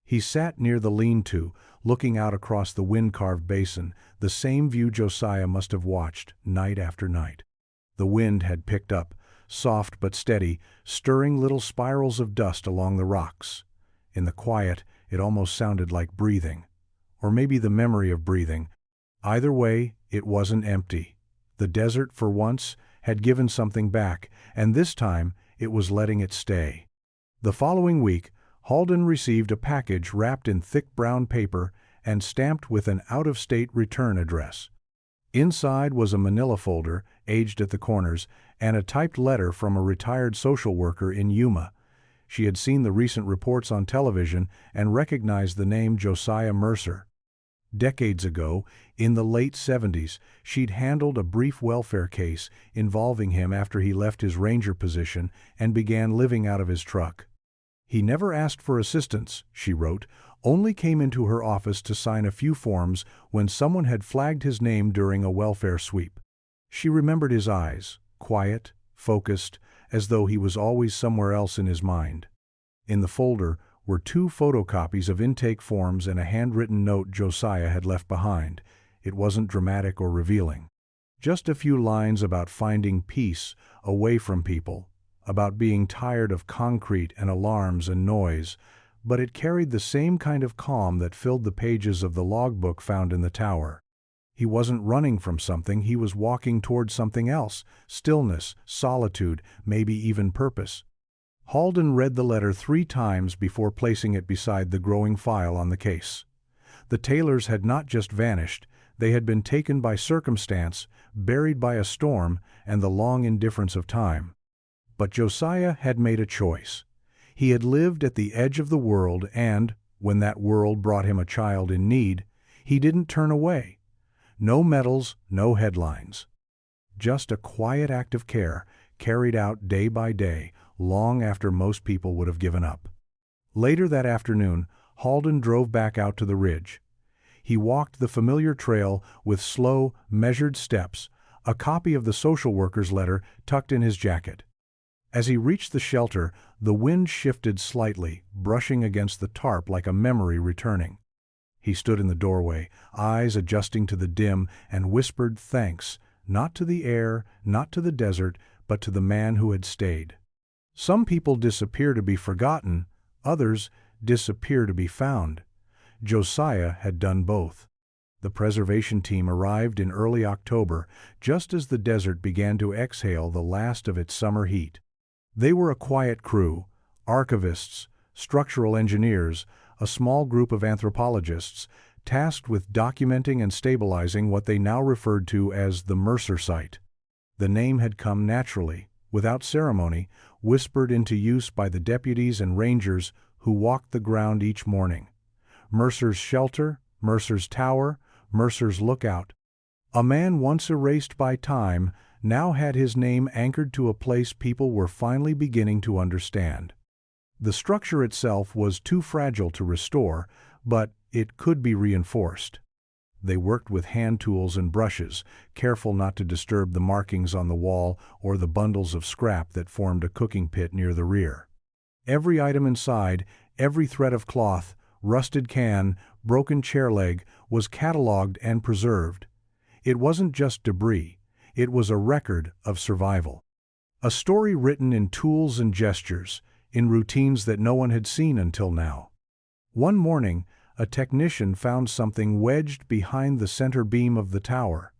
He sat near the lean-to, looking out across the wind-carved basin, the same view Josiah must have watched night after night. The wind had picked up, soft but steady, stirring little spirals of dust along the rocks. In the quiet, it almost sounded like breathing. Or maybe the memory of breathing. Either way, it wasn't empty. The desert, for once, had given something back, and this time it was letting it stay. The following week, Halden received a package wrapped in thick brown paper and stamped with an out-of-state return address. Inside was a manila folder, aged at the corners, and a typed letter from a retired social worker in Yuma. She had seen the recent reports on television and recognized the name Josiah Mercer. Decades ago, in the late 70s, she'd handled a brief welfare case involving him after he left his ranger position and began living out of his truck. He never asked for assistance, she wrote, only came into her office to sign a few forms when someone had flagged his name during a welfare sweep. She remembered his eyes, quiet, focused, as though he was always somewhere else in his mind. In the folder were 2 photocopies of intake forms and a handwritten note Josiah had left behind. It wasn't dramatic or revealing. Just a few lines about finding peace away from people, about being tired of concrete and alarms and noise, but it carried the same kind of calm that filled the pages of the logbook found in the tower. He wasn't running from something, he was walking toward something else: stillness, solitude, maybe even purpose. Halden read the letter 3 times before placing it beside the growing file on the case. The Taylors had not just vanished, they had been taken by circumstance, buried by a storm, and the long indifference of time. But Josiah had made a choice. He had lived at the edge of the world and, when that world brought him a child in need, he didn't turn away. No medals, no headlines. Just a quiet act of care, carried out day by day, long after most people would have given up. Later that afternoon, Halden drove back out to the ridge. He walked the familiar trail with slow, measured steps, a copy of the social worker's letter tucked in his jacket. As he reached the shelter, the wind shifted slightly, brushing against the tarp like a memory returning. He stood in the doorway, eyes adjusting to the dim, and whispered thanks, not to the air, not to the desert, but to the man who had stayed. Some people disappear to be forgotten, others disappear to be found. Josiah had done both. The preservation team arrived in early October, just as the desert began to exhale the last of its summer heat. They were a quiet crew: archivists, structural engineers, a small group of anthropologists, tasked with documenting and stabilizing what they now referred to as the Mercer site. The name had come naturally, without ceremony, whispered into use by the deputies and rangers who walked the ground each morning. Mercer's Shelter, Mercer's Tower, Mercer's Lookout. A man once erased by time now had his name anchored to a place people were finally beginning to understand. The structure itself was too fragile to restore, but it could be reinforced. They worked with hand tools and brushes, careful not to disturb the markings on the wall or the bundles of scrap that formed a cooking pit near the rear. Every item inside, every thread of cloth, rusted can, broken chair leg, was catalogued and preserved. It wasn't just debris, it was a record of survival. A story written in tools and gestures, in routines that no one had seen until now. One morning, a technician found something wedged behind the center beam of the tower.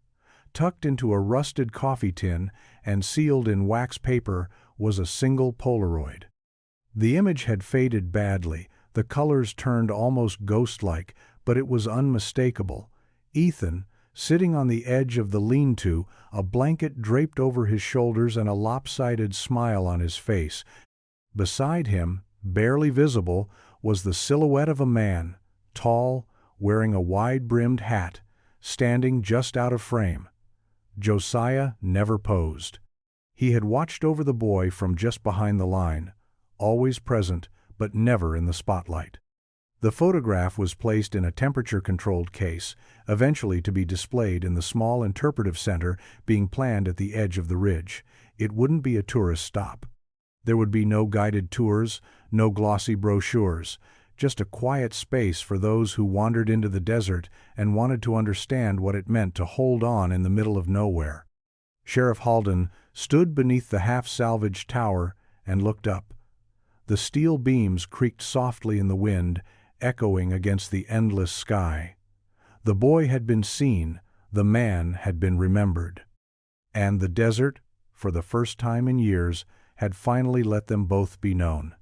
Tucked into a rusted coffee tin and sealed in wax paper was a single Polaroid. The image had faded badly, the colors turned almost ghost-like, but it was unmistakable. Ethan, sitting on the edge of the lean-to, a blanket draped over his shoulders and a lopsided smile on his face. Beside him, barely visible, was the silhouette of a man, tall, wearing a wide-brimmed hat, standing just out of frame. Josiah never posed. He had watched over the boy from just behind the line, always present, but never in the spotlight. The photograph was placed in a temperature-controlled case, eventually to be displayed in the small interpretive center being planned at the edge of the ridge. It wouldn't be a tourist stop. There would be no guided tours, no glossy brochures, just a quiet space for those who wandered into the desert and wanted to understand what it meant to hold on in the middle of nowhere. Sheriff Halden stood beneath the half-salvaged tower and looked up. The steel beams creaked softly in the wind, echoing against the endless sky. The boy had been seen, the man had been remembered. And the desert, for the first time in years, had finally let them both be known.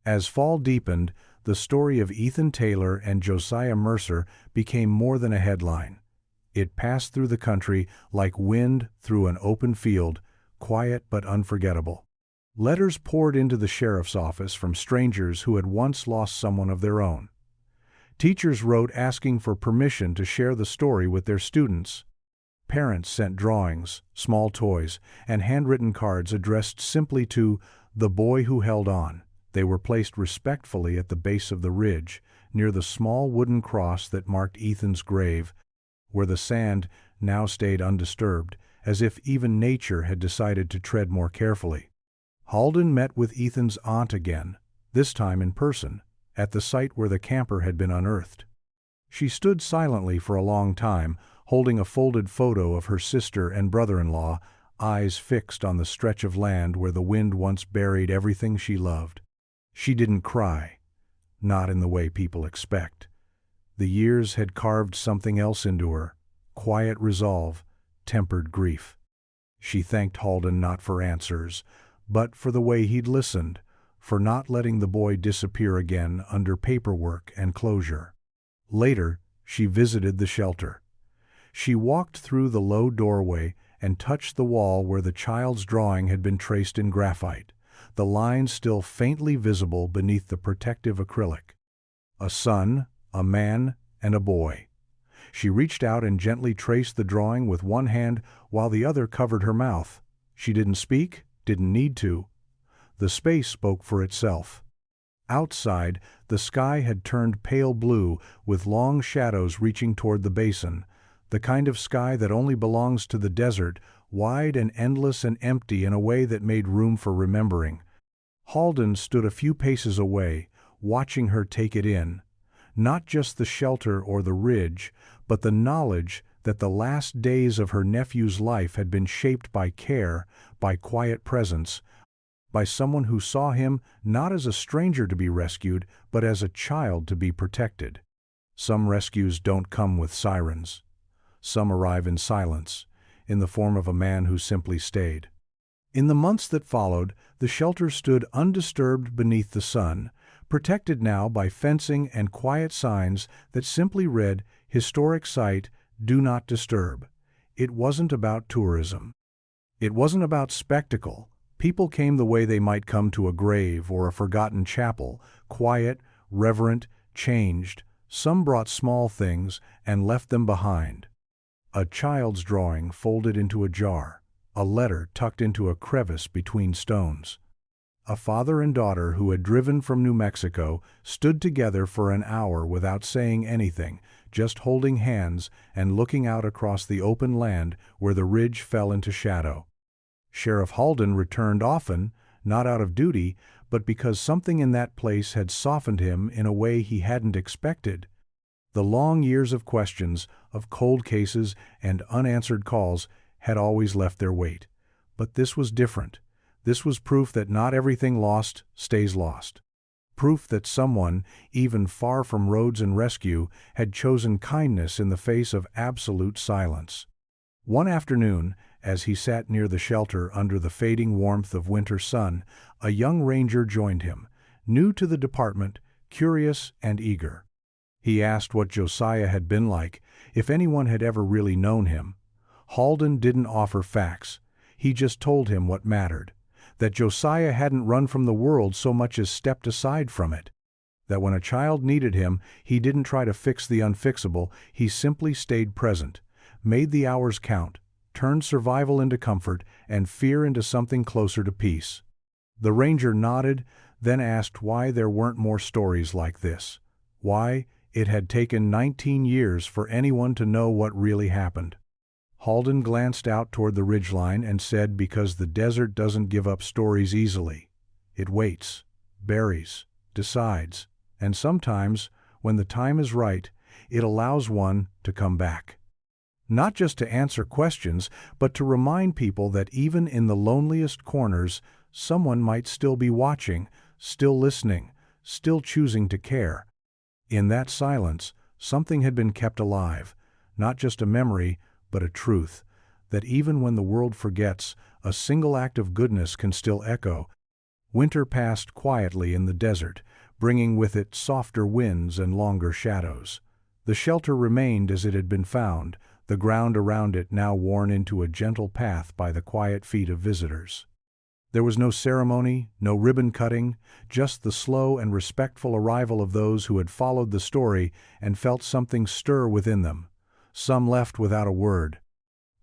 As fall deepened, the story of Ethan Taylor and Josiah Mercer became more than a headline. It passed through the country like wind through an open field, quiet but unforgettable. Letters poured into the sheriff's office from strangers who had once lost someone of their own. Teachers wrote asking for permission to share the story with their students. Parents sent drawings, small toys, and handwritten cards addressed simply to the boy who held on. They were placed respectfully at the base of the ridge, near the small wooden cross that marked Ethan's grave, where the sand now stayed undisturbed, as if even nature had decided to tread more carefully. Halden met with Ethan's aunt again, this time in person, at the site where the camper had been unearthed. She stood silently for a long time, holding a folded photo of her sister and brother-in-law, eyes fixed on the stretch of land where the wind once buried everything she loved. She didn't cry, not in the way people expect. The years had carved something else into her, quiet resolve, tempered grief. She thanked Halden not for answers, but for the way he'd listened, for not letting the boy disappear again under paperwork and closure. Later, she visited the shelter. She walked through the low doorway and touched the wall where the child's drawing had been traced in graphite, the lines still faintly visible beneath the protective acrylic. A son, a man, and a boy. She reached out and gently traced the drawing with one hand while the other covered her mouth. She didn't speak, didn't need to. The space spoke for itself. Outside, the sky had turned pale blue with long shadows reaching toward the basin, the kind of sky that only belongs to the desert, wide and endless and empty in a way that made room for remembering. Halden stood a few paces away, watching her take it in. Not just the shelter or the ridge, but the knowledge that the last days of her nephew's life had been shaped by care, by quiet presence, by someone who saw him not as a stranger to be rescued, but as a child to be protected. Some rescues don't come with sirens. Some arrive in silence, in the form of a man who simply stayed. In the months that followed, the shelter stood undisturbed beneath the sun, protected now by fencing and quiet signs that simply read, "Historic Site, Do Not Disturb." It wasn't about tourism. It wasn't about spectacle. People came the way they might come to a grave or a forgotten chapel, quiet, reverent, changed. Some brought small things and left them behind. A child's drawing folded into a jar, a letter tucked into a crevice between stones. A father and daughter who had driven from New Mexico stood together for an hour without saying anything, just holding hands and looking out across the open land where the ridge fell into shadow. Sheriff Halden returned often, not out of duty, but because something in that place had softened him in a way he hadn't expected. The long years of questions, of cold cases and unanswered calls had always left their weight. But this was different. This was proof that not everything lost stays lost. Proof that someone, even far from roads and rescue, had chosen kindness in the face of absolute silence. One afternoon, as he sat near the shelter under the fading warmth of winter sun, a young ranger joined him, new to the department, curious and eager. He asked what Josiah had been like, if anyone had ever really known him. Halden didn't offer facts. He just told him what mattered. That Josiah hadn't run from the world so much as stepped aside from it. That when a child needed him, he didn't try to fix the unfixable, he simply stayed present, made the hours count, turned survival into comfort and fear into something closer to peace. The ranger nodded, then asked why there weren't more stories like this. Why it had taken 19 years for anyone to know what really happened. Halden glanced out toward the ridgeline and said, because the desert doesn't give up stories easily. It waits, buries, decides, and sometimes, when the time is right, it allows one to come back. Not just to answer questions, but to remind people that even in the loneliest corners, someone might still be watching, still listening, still choosing to care. In that silence, something had been kept alive, not just a memory, but a truth, that even when the world forgets, a single act of goodness can still echo. Winter passed quietly in the desert, bringing with it softer winds and longer shadows. The shelter remained as it had been found, the ground around it now worn into a gentle path by the quiet feet of visitors. There was no ceremony, no ribbon cutting, just the slow and respectful arrival of those who had followed the story and felt something stir within them. Some left without a word.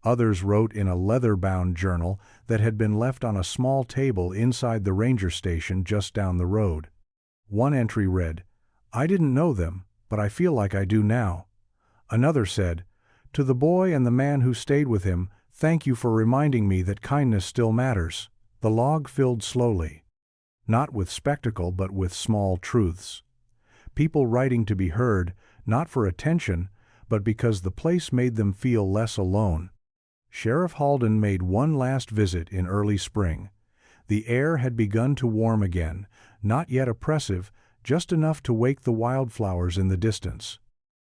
Others wrote in a leather-bound journal that had been left on a small table inside the ranger station just down the road. One entry read, "I didn't know them, but I feel like I do now." Another said, "To the boy and the man who stayed with him, thank you for reminding me that kindness still matters." The log filled slowly, not with spectacle but with small truths. People writing to be heard, not for attention, but because the place made them feel less alone. Sheriff Halden made one last visit in early spring. The air had begun to warm again, not yet oppressive, just enough to wake the wildflowers in the distance.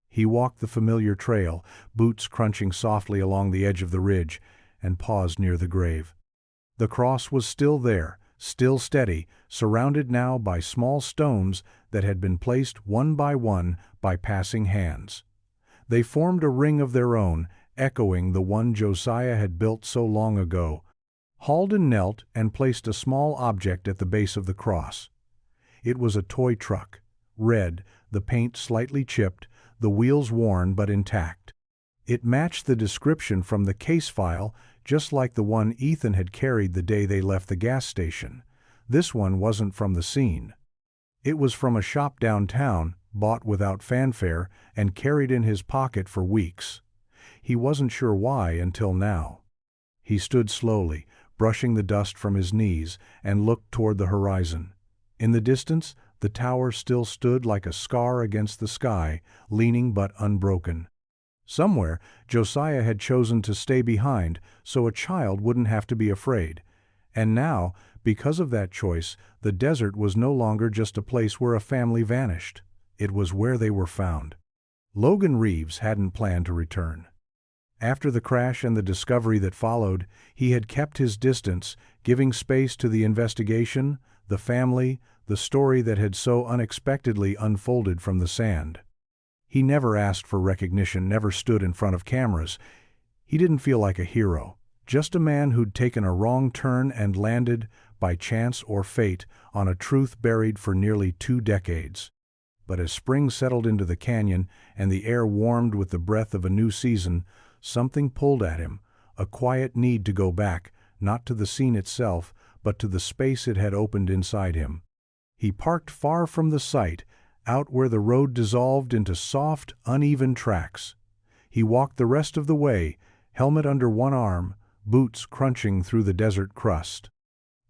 He walked the familiar trail, boots crunching softly along the edge of the ridge, and paused near the grave. The cross was still there, still steady, surrounded now by small stones that had been placed one by passing hands. They formed a ring of their own, echoing the one Josiah had built so long ago. Halden knelt and placed a small object at the base of the cross. It was a toy truck, red, the paint slightly chipped, the wheels worn but intact. It matched the description from the case file, just like the one Ethan had carried the day they left the gas station. This one wasn't from the scene. It was from a shop downtown, bought without fanfare and carried in his pocket for weeks. He wasn't sure why until now. He stood slowly, brushing the dust from his knees, and looked toward the horizon. In the distance, the tower still stood like a scar against the sky, leaning but unbroken. Somewhere, Josiah had chosen to stay behind so a child wouldn't have to be afraid. And now, because of that choice, the desert was no longer just a place where a family vanished. It was where they were found. Logan Reeves hadn't planned to return. After the crash and the discovery that followed, he had kept his distance, giving space to the investigation, the family, the story that had so unexpectedly unfolded from the sand. He never asked for recognition, never stood in front of cameras. He didn't feel like a hero. Just a man who'd taken a wrong turn and landed, by chance or fate, on a truth buried for nearly 2 decades. But as spring settled into the canyon and the air warmed with the breath of a new season, something pulled at him, a quiet need to go back, not to the scene itself, but to the space it had opened inside him. He parked far from the site, out where the road dissolved into soft, uneven tracks. He walked the rest of the way, helmet under one arm, boots crunching through the desert crust.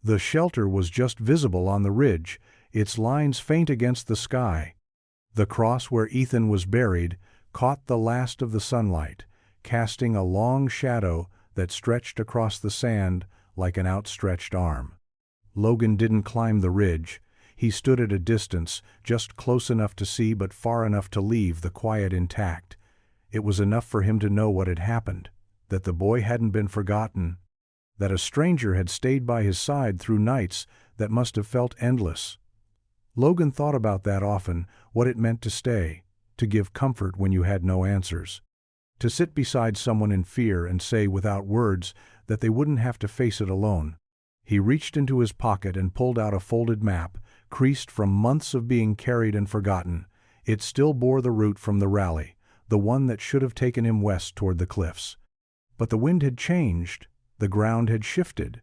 The shelter was just visible on the ridge, its lines faint against the sky. The cross where Ethan was buried caught the last of the sunlight, casting a long shadow that stretched across the sand like an outstretched arm. Logan didn't climb the ridge. He stood at a distance, just close enough to see but far enough to leave the quiet intact. It was enough for him to know what had happened, that the boy hadn't been forgotten, that a stranger had stayed by his side through nights that must have felt endless. Logan thought about that often, what it meant to stay, to give comfort when you had no answers, to sit beside someone in fear and say without words that they wouldn't have to face it alone. He reached into his pocket and pulled out a folded map, creased from months of being carried and forgotten. It still bore the route from the rally, the one that should have taken him west toward the cliffs. But the wind had changed, the ground had shifted,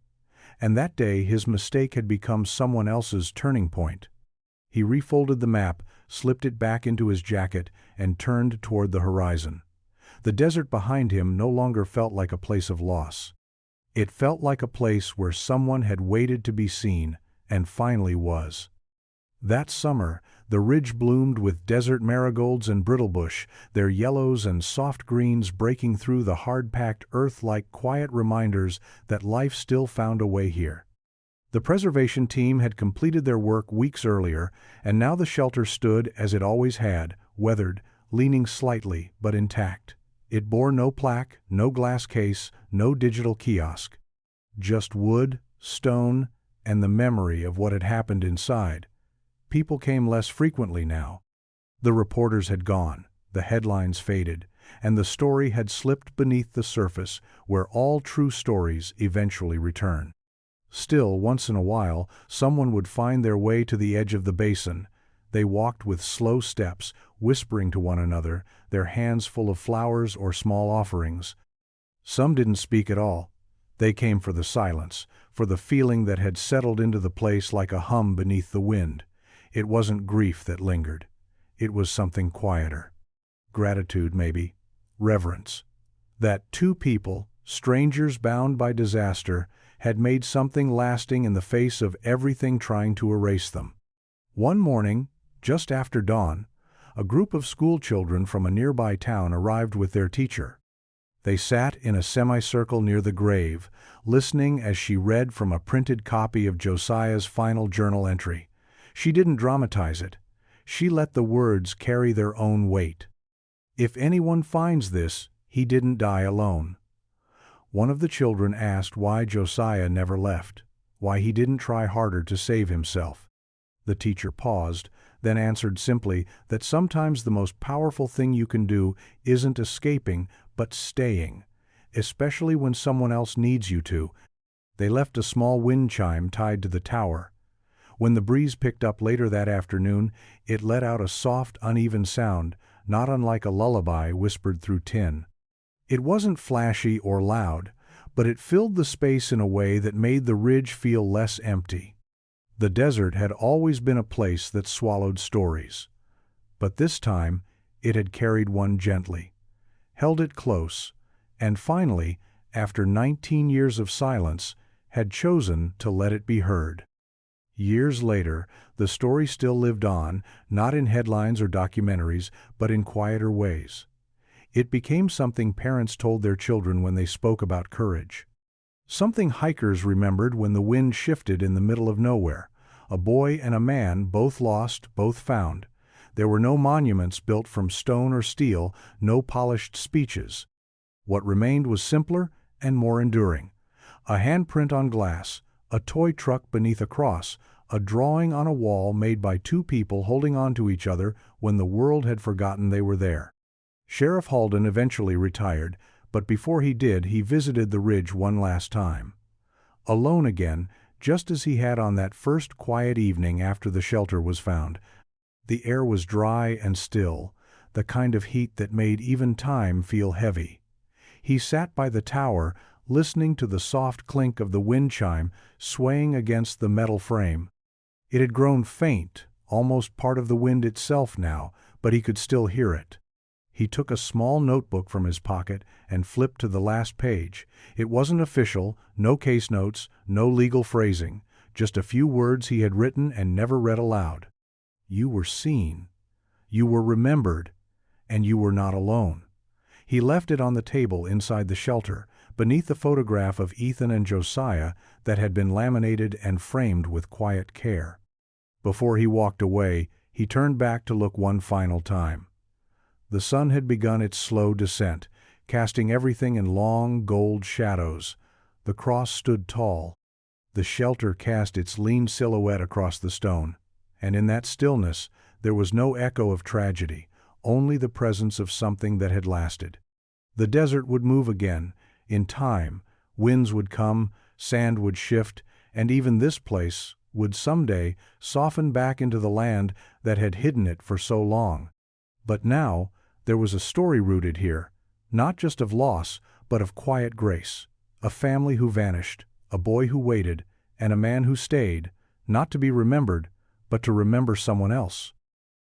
and that day his mistake had become someone else's turning point. He refolded the map, slipped it back into his jacket, and turned toward the horizon. The desert behind him no longer felt like a place of loss. It felt like a place where someone had waited to be seen, and finally was. That summer, the ridge bloomed with desert marigolds and brittlebush, their yellows and soft greens breaking through the hard-packed earth like quiet reminders that life still found a way here. The preservation team had completed their work weeks earlier, and now the shelter stood as it always had, weathered, leaning slightly but intact. It bore no plaque, no glass case, no digital kiosk. Just wood, stone, and the memory of what had happened inside. People came less frequently now. The reporters had gone, the headlines faded, and the story had slipped beneath the surface where all true stories eventually return. Still, once in a while, someone would find their way to the edge of the basin. They walked with slow steps, whispering to one another, their hands full of flowers or small offerings. Some didn't speak at all. They came for the silence, for the feeling that had settled into the place like a hum beneath the wind. It wasn't grief that lingered. It was something quieter. Gratitude, maybe. Reverence. That two people, strangers bound by disaster, had made something lasting in the face of everything trying to erase them. One morning, just after dawn, a group of schoolchildren from a nearby town arrived with their teacher. They sat in a semicircle near the grave, listening as she read from a printed copy of Josiah's final journal entry. She didn't dramatize it. She let the words carry their own weight. If anyone finds this, he didn't die alone. One of the children asked why Josiah never left, why he didn't try harder to save himself. The teacher paused, then answered simply that sometimes the most powerful thing you can do isn't escaping, but staying, especially when someone else needs you to. They left a small wind chime tied to the tower. When the breeze picked up later that afternoon, it let out a soft, uneven sound, not unlike a lullaby whispered through tin. It wasn't flashy or loud, but it filled the space in a way that made the ridge feel less empty. The desert had always been a place that swallowed stories. But this time, it had carried one gently, held it close, and finally, after 19 years of silence, had chosen to let it be heard. Years later, the story still lived on, not in headlines or documentaries, but in quieter ways. It became something parents told their children when they spoke about courage. Something hikers remembered when the wind shifted in the middle of nowhere. A boy and a man, both lost, both found. There were no monuments built from stone or steel, no polished speeches. What remained was simpler and more enduring. A handprint on glass, a toy truck beneath a cross, a drawing on a wall made by two people holding on to each other when the world had forgotten they were there. Sheriff Halden eventually retired, but before he did, he visited the ridge one last time. Alone again, just as he had on that first quiet evening after the shelter was found. The air was dry and still, the kind of heat that made even time feel heavy. He sat by the tower, listening to the soft clink of the wind chime swaying against the metal frame. It had grown faint, almost part of the wind itself now, but he could still hear it. He took a small notebook from his pocket and flipped to the last page. It wasn't official, no case notes, no legal phrasing, just a few words he had written and never read aloud. You were seen. You were remembered. And you were not alone. He left it on the table inside the shelter, beneath the photograph of Ethan and Josiah that had been laminated and framed with quiet care. Before he walked away, he turned back to look one final time. The sun had begun its slow descent, casting everything in long gold shadows. The cross stood tall. The shelter cast its lean silhouette across the stone, and in that stillness there was no echo of tragedy, only the presence of something that had lasted. The desert would move again, in time, winds would come, sand would shift, and even this place would someday soften back into the land that had hidden it for so long. But now, there was a story rooted here, not just of loss, but of quiet grace. A family who vanished, a boy who waited, and a man who stayed, not to be remembered, but to remember someone else.